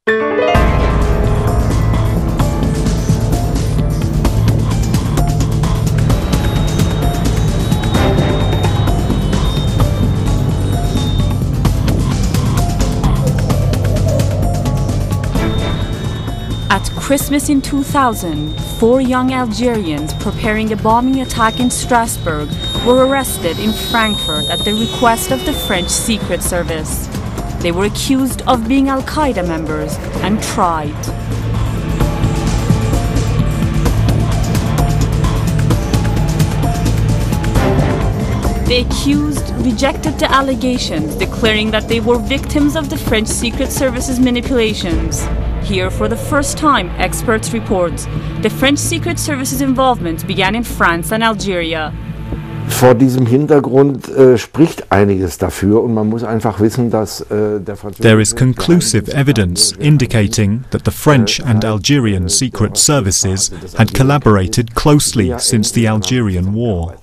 At Christmas in 2000, 4 young Algerians preparing a bombing attack in Strasbourg were arrested in Frankfurt at the request of the French Secret Service. They were accused of being Al-Qaeda members and tried. The accused rejected the allegations, declaring that they were victims of the French Secret Service's manipulations. Here, for the first time, experts report the French Secret Service's involvement began in France and Algeria. Vor diesem Hintergrund spricht einiges dafür und man muss einfach wissen, dass der französische There is conclusive evidence indicating that the French and Algerian secret services had collaborated closely since the Algerian War.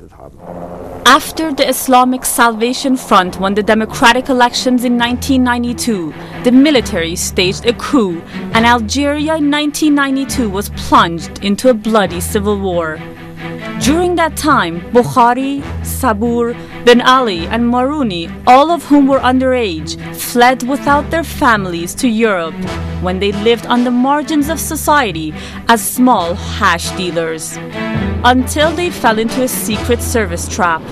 After the Islamic Salvation Front won the democratic elections in 1992, the military staged a coup, and Algeria in 1992 was plunged into a bloody civil war. During that time, Bukhari, Sabur, Ben Ali and Marouni, all of whom were underage, fled without their families to Europe when they lived on the margins of society as small hash dealers, until they fell into a secret service trap.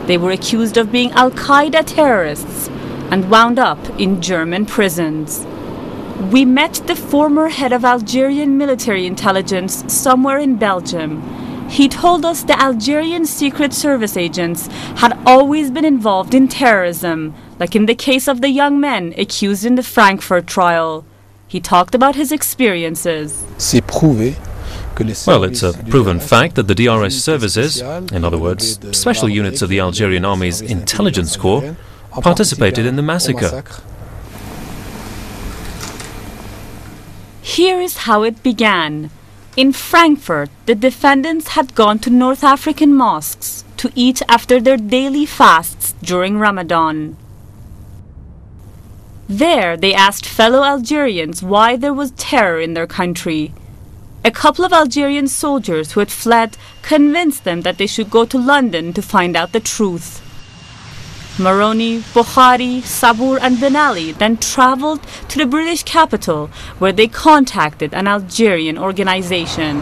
They were accused of being Al-Qaeda terrorists and wound up in German prisons. We met the former head of Algerian military intelligence somewhere in Belgium. He told us the Algerian Secret Service agents had always been involved in terrorism, like in the case of the young men accused in the Frankfurt trial. He talked about his experiences. Well, it's a proven fact that the DRS services, in other words, special units of the Algerian Army's intelligence corps, participated in the massacre. Here is how it began. In Frankfurt, the defendants had gone to North African mosques to eat after their daily fasts during Ramadan. There, they asked fellow Algerians why there was terror in their country. A couple of Algerian soldiers who had fled convinced them that they should go to London to find out the truth. Marouni, Bukhari, Sabur and Ben Ali then travelled to the British capital, where they contacted an Algerian organization.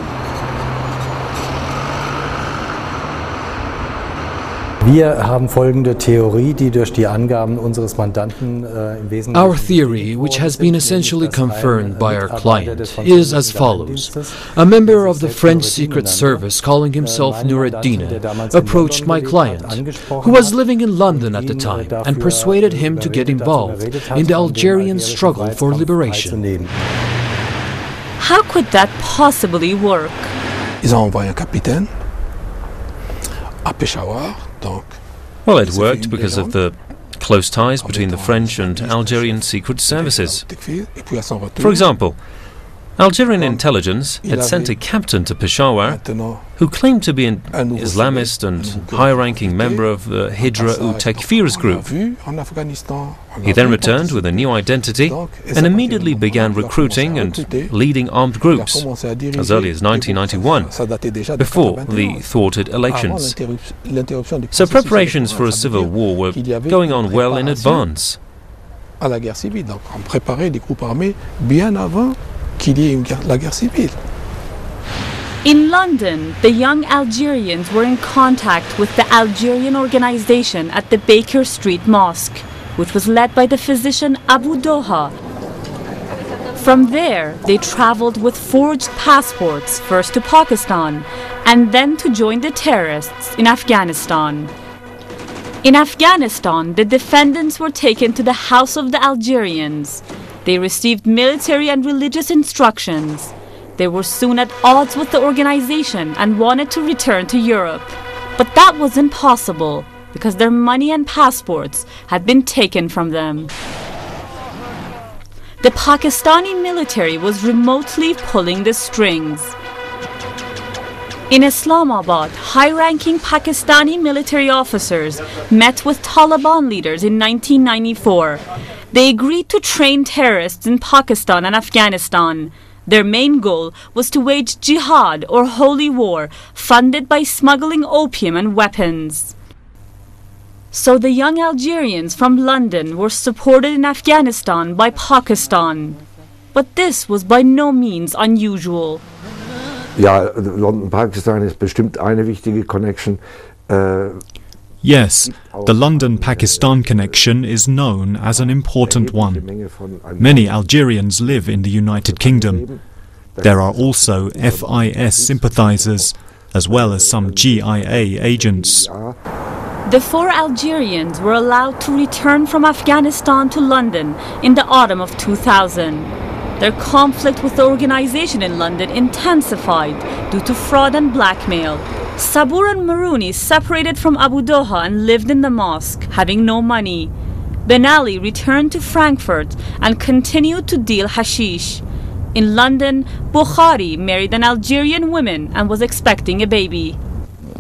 Our theory, which has been essentially confirmed by our client, is as follows. A member of the French Secret Service, calling himself Nureddin, approached my client, who was living in London at the time, and persuaded him to get involved in the Algerian struggle for liberation. How could that possibly work? Ils ont envoyé un capitaine à Peshawar. Well, it worked because of the close ties between the French and Algerian secret services. For example, Algerian intelligence had sent a captain to Peshawar who claimed to be an Islamist and high-ranking member of the Hijra-ut-Takfir's group. He then returned with a new identity and immediately began recruiting and leading armed groups as early as 1991, before the thwarted elections. So preparations for a civil war were going on well in advance. In London, the young Algerians were in contact with the Algerian organization at the Baker Street Mosque, which was led by the physician Abu Doha. From there, they traveled with forged passports, first to Pakistan, and then to join the terrorists in Afghanistan. In Afghanistan, the defendants were taken to the house of the Algerians. They received military and religious instructions. They were soon at odds with the organization and wanted to return to Europe. But that was impossible because their money and passports had been taken from them. The Pakistani military was remotely pulling the strings. In Islamabad, high-ranking Pakistani military officers met with Taliban leaders in 1994. they agreed to train terrorists in Pakistan and Afghanistan. Their main goal was to wage jihad or holy war, funded by smuggling opium and weapons. So the young Algerians from London were supported in Afghanistan by Pakistan. But this was by no means unusual. Ja, London-Pakistan ist bestimmt eine wichtige Connection. Yes, the London-Pakistan connection is known as an important one. Many Algerians live in the United Kingdom. There are also FIS sympathizers, as well as some GIA agents. The 4 Algerians were allowed to return from Afghanistan to London in the autumn of 2000. Their conflict with the organization in London intensified due to fraud and blackmail. Sabur and Marouni separated from Abu Doha and lived in the mosque, having no money. Ben Ali returned to Frankfurt and continued to deal hashish. In London, Bukhari married an Algerian woman and was expecting a baby.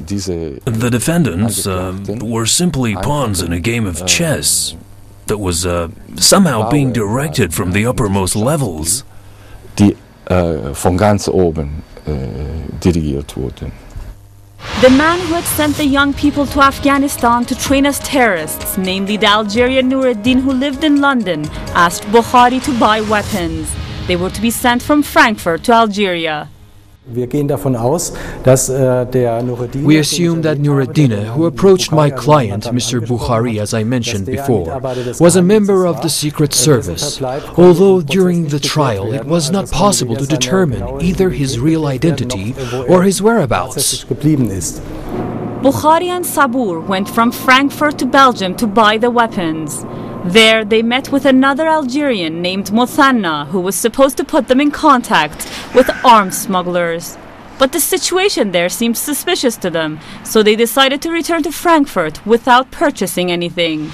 The defendants were simply pawns in a game of chess that was somehow being directed from the uppermost levels. Die von ganz oben dirigiert wurden. The man who had sent the young people to Afghanistan to train as terrorists, namely the Algerian Nureddin who lived in London, asked Bukhari to buy weapons. They were to be sent from Frankfurt to Algeria. We assume that Nureddin, who approached my client, Mr. Bukhari, as I mentioned before, was a member of the Secret Service, although during the trial it was not possible to determine either his real identity or his whereabouts. Bukhari and Sabur went from Frankfurt to Belgium to buy the weapons. There they met with another Algerian named Mothanna, who was supposed to put them in contact with arms smugglers. But the situation there seemed suspicious to them, so they decided to return to Frankfurt without purchasing anything.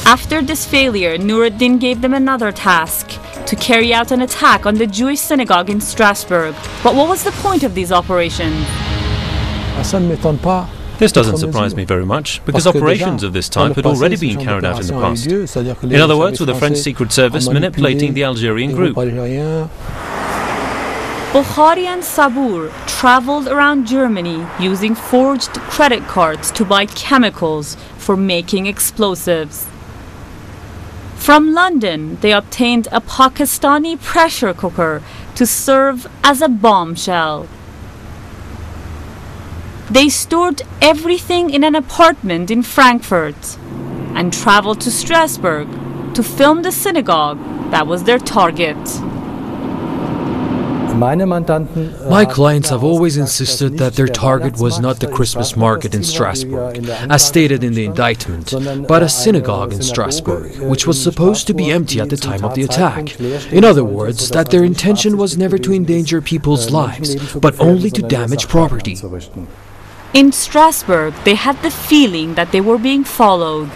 After this failure, Nureddin gave them another task, to carry out an attack on the Jewish synagogue in Strasbourg. But what was the point of these operations? This doesn't surprise me very much, because operations of this type had already been carried out in the past. In other words, with the French Secret Service manipulating the Algerian group. Bukhari and Sabur traveled around Germany using forged credit cards to buy chemicals for making explosives. From London, they obtained a Pakistani pressure cooker to serve as a bombshell. They stored everything in an apartment in Frankfurt and traveled to Strasbourg to film the synagogue that was their target. My clients have always insisted that their target was not the Christmas market in Strasbourg, as stated in the indictment, but a synagogue in Strasbourg, which was supposed to be empty at the time of the attack. In other words, that their intention was never to endanger people's lives, but only to damage property. In Strasbourg, they had the feeling that they were being followed.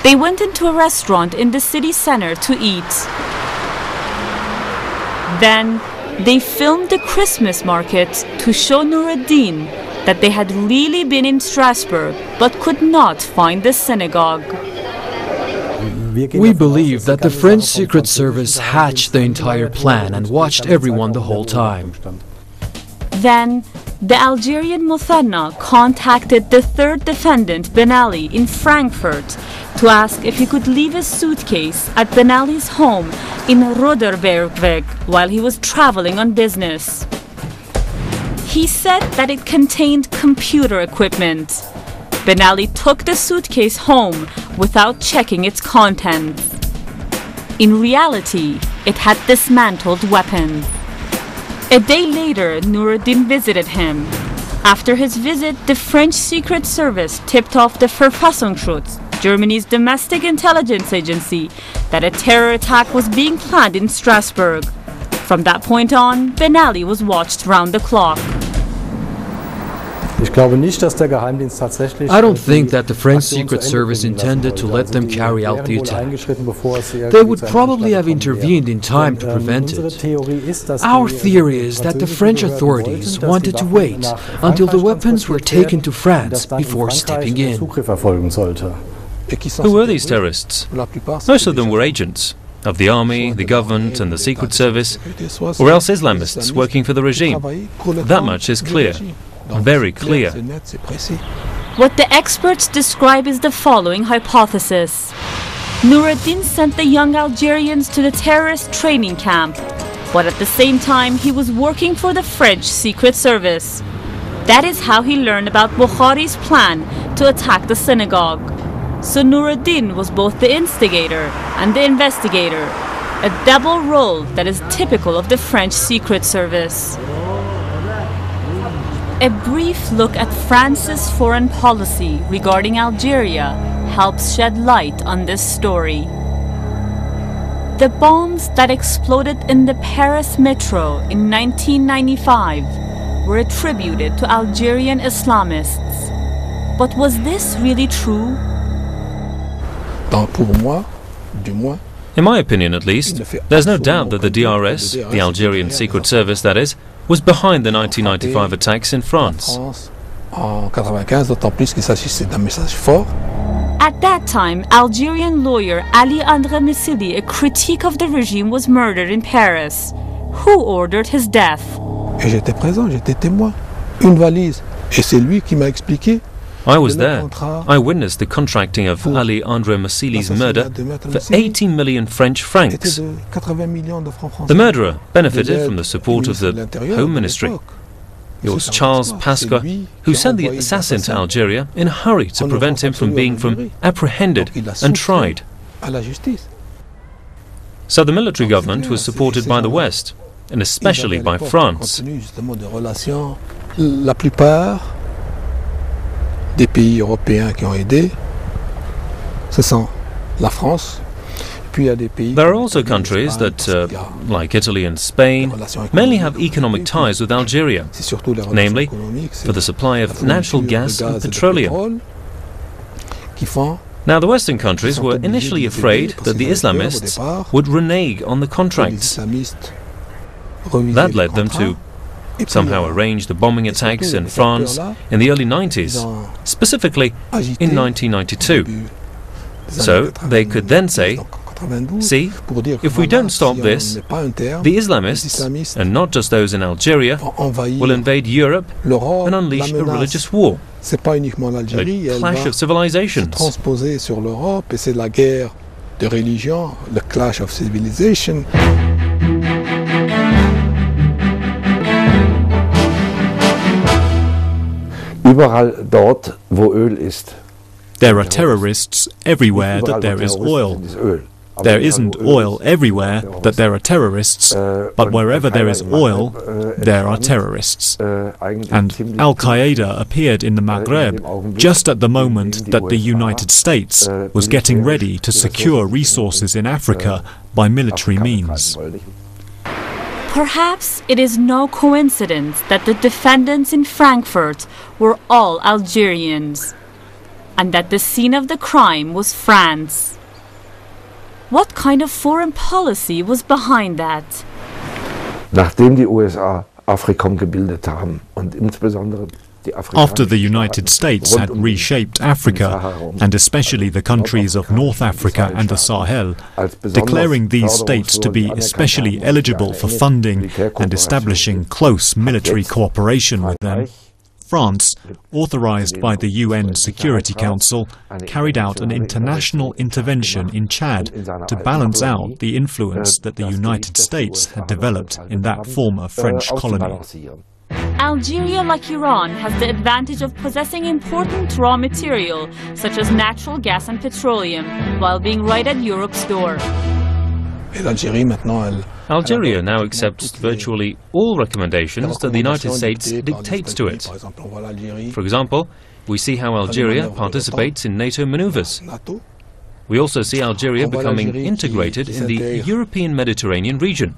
They went into a restaurant in the city center to eat. Then, they filmed the Christmas market to show Nureddin that they had really been in Strasbourg but could not find the synagogue. We believe that the French Secret Service hatched the entire plan and watched everyone the whole time. Then, the Algerian Mothanna contacted the third defendant, Ben Ali, in Frankfurt to ask if he could leave his suitcase at Ben Ali's home in Roderbergweg while he was traveling on business. He said that it contained computer equipment. Ben Ali took the suitcase home without checking its contents. In reality, it had dismantled weapons. A day later, Nureddin visited him. After his visit, the French Secret Service tipped off the Verfassungsschutz, Germany's domestic intelligence agency, that a terror attack was being planned in Strasbourg. From that point on, Ben Ali was watched round the clock. I don't think that the French Secret Service intended to let them carry out the attack. They would probably have intervened in time to prevent it. Our theory is that the French authorities wanted to wait until the weapons were taken to France before stepping in. Who were these terrorists? Most of them were agents of the army, the government and the secret service, or else Islamists working for the regime. That much is clear, very clear. What the experts describe is the following hypothesis. Nureddin sent the young Algerians to the terrorist training camp, but at the same time he was working for the French Secret Service. That is how he learned about Bukhari's plan to attack the synagogue. So Nureddin was both the instigator and the investigator, a double role that is typical of the French Secret Service. A brief look at France's foreign policy regarding Algeria helps shed light on this story. The bombs that exploded in the Paris metro in 1995 were attributed to Algerian Islamists. But was this really true? In my opinion at least, there's no doubt that the DRS, the Algerian Secret Service that is, was behind the 1995 attacks in France. At that time, Algerian lawyer Ali André Missili, a critique of the regime, was murdered in Paris. Who ordered his death? I was there. I witnessed the contracting of Ali André Missili's murder for 80 million French francs. The murderer benefited from the support of the Home Ministry. It was Charles Pasqua who sent the assassin to Algeria in a hurry to prevent him from being apprehended and tried. So the military government was supported by the West, and especially by France. Des pays européens qui ont aidé, ce sont la France. There are also countries that, like Italy and Spain, mainly have economic ties with Algeria, namely for the supply of natural gas and petroleum. Now the Western countries were initially afraid that the Islamists would renege on the contracts. That led them to somehow arrange the bombing attacks in France in the early 90s, specifically in 1992. So they could then say, see, if we don't stop this, the Islamists, and not just those in Algeria, will invade Europe and unleash a religious war, a clash of civilizations. Überall dort, wo Öl ist. There are terrorists everywhere that there is oil. There isn't oil everywhere that there are terrorists, but wherever there is oil, there are terrorists. And Al-Qaeda appeared in the Maghreb just at the moment that the United States was getting ready to secure resources in Africa by military means. Perhaps it is no coincidence that the defendants in Frankfurt were all Algerians, and that the scene of the crime was France. What kind of foreign policy was behind that? Nachdem die USA AFRICOM gebildet haben und insbesondere After the United States had reshaped Africa, and especially the countries of North Africa and the Sahel, declaring these states to be especially eligible for funding and establishing close military cooperation with them, France, authorized by the UN Security Council, carried out an international intervention in Chad to balance out the influence that the United States had developed in that former French colony. Algeria, like Iran, has the advantage of possessing important raw material, such as natural gas and petroleum, while being right at Europe's door. Algeria now accepts virtually all recommendations that the United States dictates to it. For example, we see how Algeria participates in NATO maneuvers. We also see Algeria becoming integrated in the European Mediterranean region.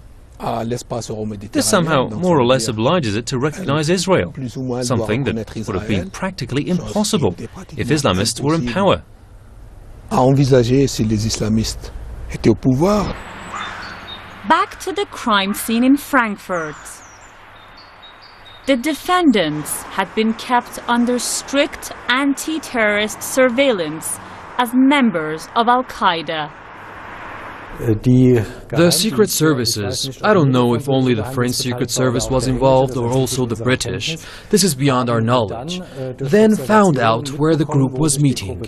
This somehow more or less obliges it to recognize Israel, something that would have been practically impossible if Islamists were in power. Back to the crime scene in Frankfurt. The defendants had been kept under strict anti-terrorist surveillance as members of Al-Qaeda. The secret services, I don't know if only the French secret service was involved or also the British, this is beyond our knowledge, then found out where the group was meeting.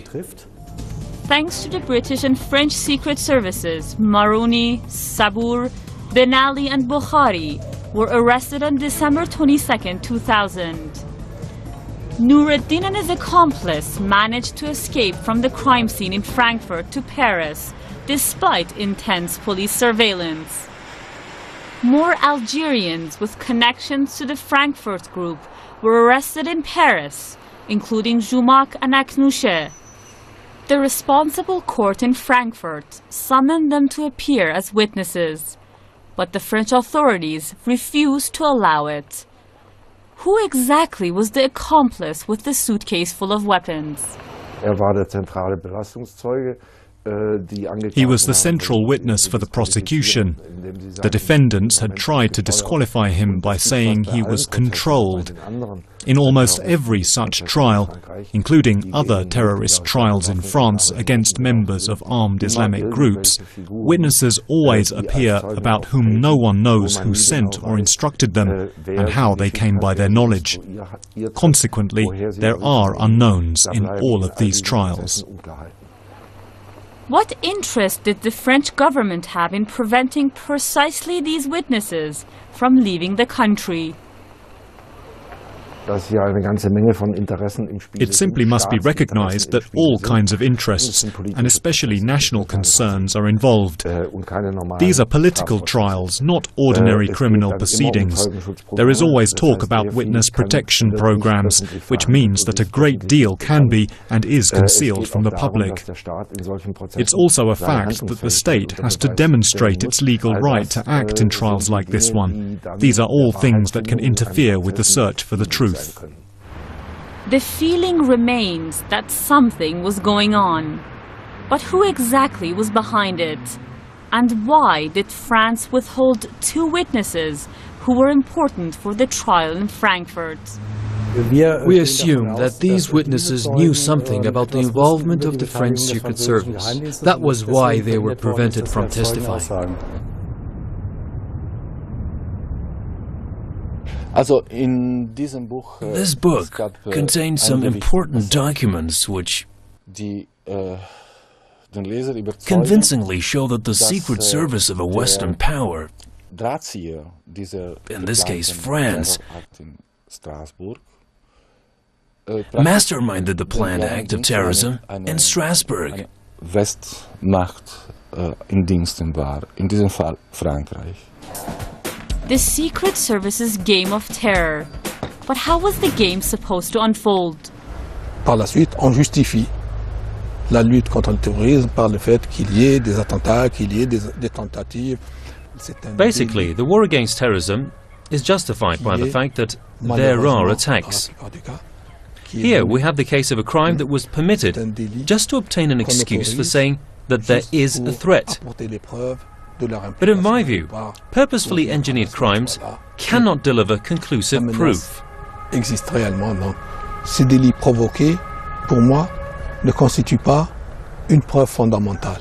Thanks to the British and French secret services, Maroni, Sabour, Ben Ali and Bukhari were arrested on December 22, 2000. Nureddin and his accomplice managed to escape from the crime scene in Frankfurt to Paris, despite intense police surveillance. More Algerians with connections to the Frankfurt group were arrested in Paris, including Joumak and Aknouche. The responsible court in Frankfurt summoned them to appear as witnesses, but the French authorities refused to allow it. Who exactly was the accomplice with the suitcase full of weapons? He was the central witness for the prosecution. The defendants had tried to disqualify him by saying he was controlled. In almost every such trial, including other terrorist trials in France against members of armed Islamic groups, witnesses always appear about whom no one knows who sent or instructed them and how they came by their knowledge. Consequently, there are unknowns in all of these trials. What interest did the French government have in preventing precisely these witnesses from leaving the country? It simply must be recognized that all kinds of interests, and especially national concerns, are involved. These are political trials, not ordinary criminal proceedings. There is always talk about witness protection programs, which means that a great deal can be and is concealed from the public. It's also a fact that the state has to demonstrate its legal right to act in trials like this one. These are all things that can interfere with the search for the truth. The feeling remains that something was going on. But who exactly was behind it? And why did France withhold two witnesses who were important for the trial in Frankfurt? We assume that these witnesses knew something about the involvement of the French Secret Service. That was why they were prevented from testifying. This book contains some important documents which convincingly show that the secret service of a Western power, in this case France, masterminded the planned act of terrorism in Strasbourg. The Secret Service's game of terror. But how was the game supposed to unfold? Par la suite, on justifie la lutte contre le terrorisme par le fait qu'il y ait des attentats, qu'il y ait des tentatives. Basically, the war against terrorism is justified by the fact that there are attacks. Here we have the case of a crime that was permitted just to obtain an excuse for saying that there is a threat. But in my view, purposefully engineered crimes cannot deliver conclusive proof. Existe réellement, non. Ces délits provoqués, pour moi, ne constituent pas une preuve fondamentale.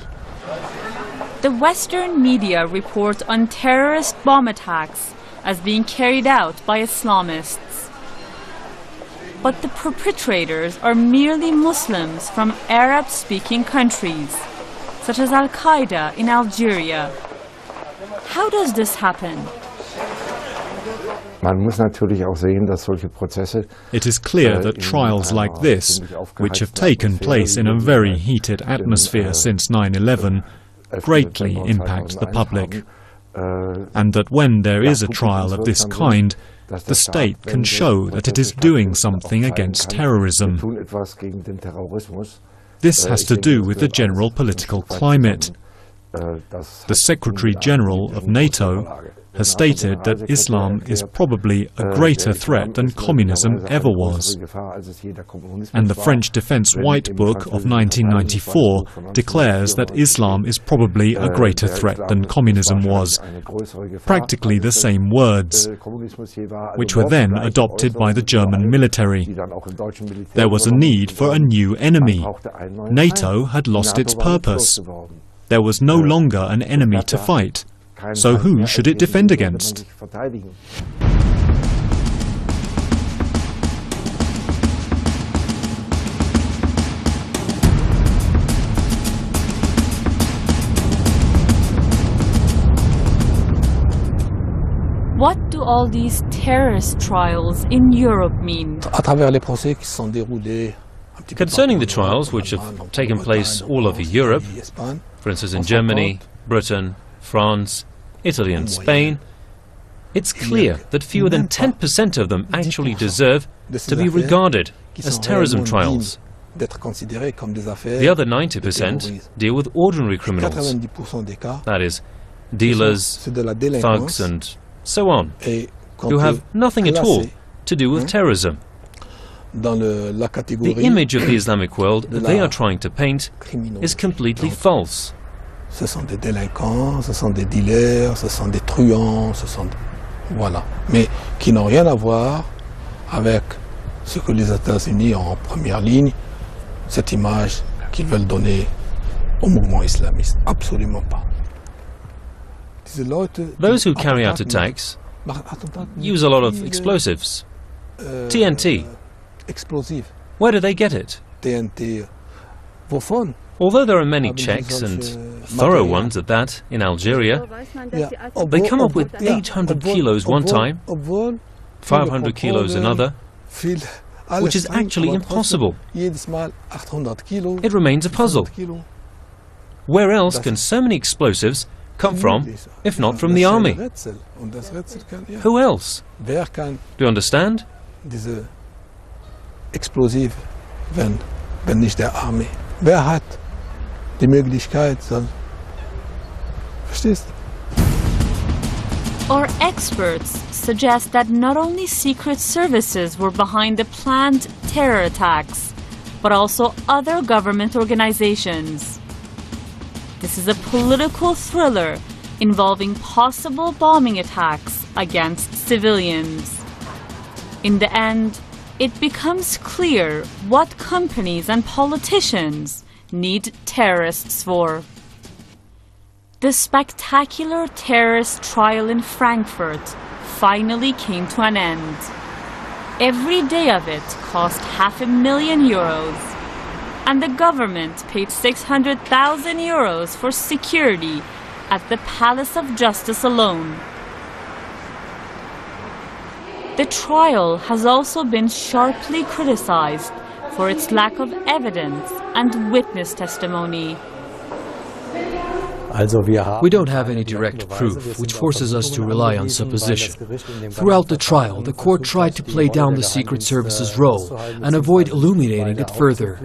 The Western media report on terrorist bomb attacks as being carried out by Islamists. But the perpetrators are merely Muslims from Arab-speaking countries, such as Al-Qaeda in Algeria. How does this happen? It is clear that trials like this, which have taken place in a very heated atmosphere since 9/11, greatly impact the public, and that when there is a trial of this kind, the state can show that it is doing something against terrorism. This has to do with the general political climate. The Secretary-General of NATO has stated that Islam is probably a greater threat than communism ever was. And the French Defense White Book of 1994 declares that Islam is probably a greater threat than communism was. Practically the same words, which were then adopted by the German military. There was a need for a new enemy. NATO had lost its purpose. There was no longer an enemy to fight. So who should it defend against? What do all these terrorist trials in Europe mean? Concerning the trials which have taken place all over Europe, for instance in Germany, Britain, France, Italy and Spain, it's clear that fewer than 10% of them actually deserve to be regarded as terrorism trials. The other 90% deal with ordinary criminals, that is, dealers, thugs and so on, who have nothing at all to do with terrorism. The image of the Islamic world they are trying to paint is completely false. Ce sont des délinquants, ce sont des dealers, ce sont des truands, ce sont... Voilà. Mais qui n'ont rien à voir avec ce que les États-Unis ont en première ligne, cette image qu'ils veulent donner au mouvement islamiste. Absolument pas. Those who carry out attacks use a lot of explosives. TNT. Where do they get it? TNT. Wovon? Although there are many checks, and thorough ones at that, in Algeria, they come up with 800 kilos one time, 500 kilos another, which is actually impossible. It remains a puzzle. Where else can so many explosives come from, if not from the army? Who else? Do you understand? Diese Explosive, wenn nicht der Armee. Wer hat die Möglichkeit, verstehst? Our experts suggest that not only secret services were behind the planned terror attacks, but also other government organizations. This is a political thriller involving possible bombing attacks against civilians. In the end, it becomes clear what companies and politicians need terrorists for. The spectacular terrorist trial in Frankfurt finally came to an end. Every day of it cost €500,000, and the government paid €600,000 for security at the Palace of Justice alone. The trial has also been sharply criticized for its lack of evidence and witness testimony. We don't have any direct proof, which forces us to rely on supposition. Throughout the trial, the court tried to play down the Secret Service's role and avoid illuminating it further.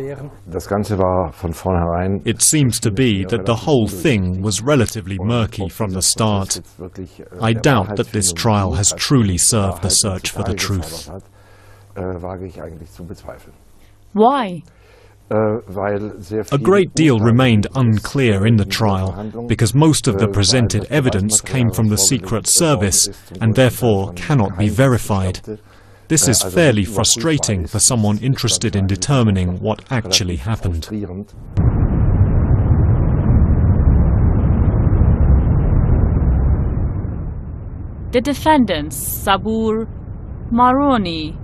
It seems to be that the whole thing was relatively murky from the start. I doubt that this trial has truly served the search for the truth. Why? A great deal remained unclear in the trial because most of the presented evidence came from the Secret Service and therefore cannot be verified. This is fairly frustrating for someone interested in determining what actually happened. The defendants, Sabur, Maroni,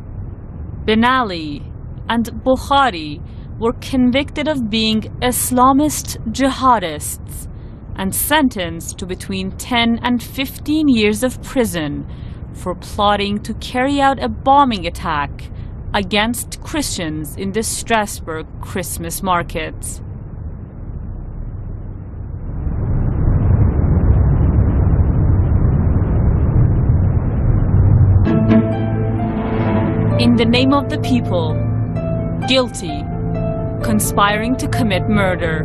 Ben Ali, and Bukhari, were convicted of being Islamist jihadists and sentenced to between 10 and 15 years of prison for plotting to carry out a bombing attack against Christians in the Strasbourg Christmas market. In the name of the people, guilty, conspiring to commit murder.